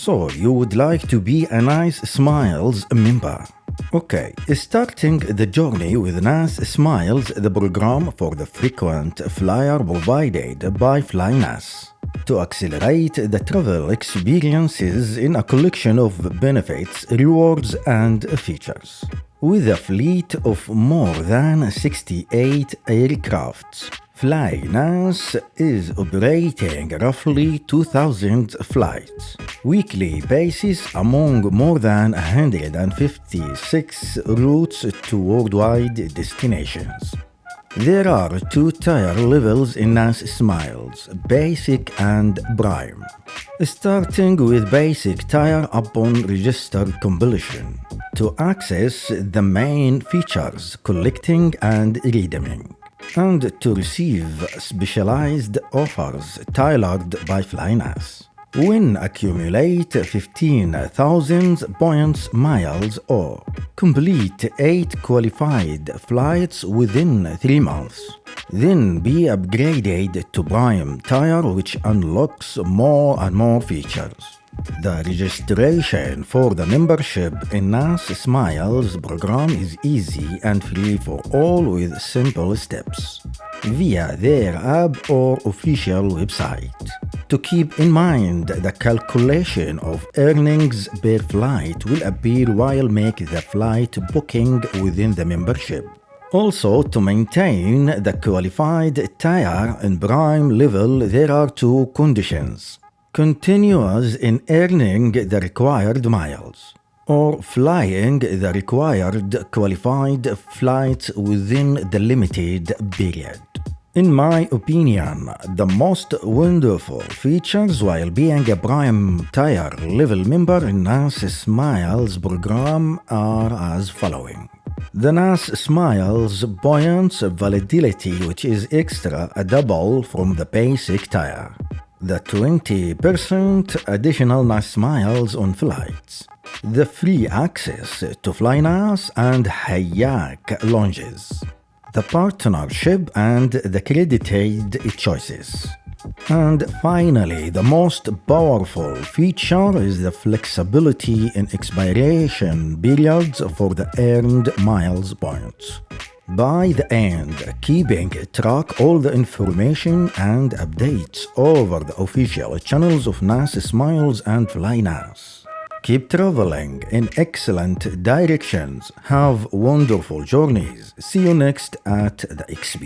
So, you would like to be a Nice Smiles member. Okay, starting the journey with Nice Smiles, the program for the frequent flyer provided by FlyNAS to accelerate the travel experiences in a collection of benefits, rewards, and features. With a fleet of more than 68 aircrafts, FlyNAS is operating roughly 2,000 flights, weekly basis among more than 156 routes to worldwide destinations. There are two tier levels in Nice Smiles, Basic and Prime. Starting with Basic tier upon registered completion, to access the main features, collecting and redeeming, and to receive specialized offers tailored by FlyNAS. When accumulate 15,000 points miles or complete 8 qualified flights within 3 months, then be upgraded to Prime tier, which unlocks more and more features. The registration for the membership in Nice Smiles program is easy and free for all with simple steps via their app or official website. To keep in mind, the calculation of earnings per flight will appear while making the flight booking within the membership. Also, to maintain the qualified tier and Prime level, there are two conditions: continuous in earning the required miles, or flying the required qualified flights within the limited period. In my opinion, the most wonderful features while being a Prime tier level member in Nice Smiles program are as following. The Nice Smiles points validity, which is extra a double from the Basic tier. The 20% additional Nice Smiles on flights. The free access to FlyNAS and Hayak lounges. The partnership and the credited choices. And finally, the most powerful feature is the flexibility in expiration periods for the earned miles points. By the end, keeping track all the information and updates over the official channels of Nice Smiles and FlyNAS. Keep traveling in excellent directions. Have wonderful journeys. See you next at the XP.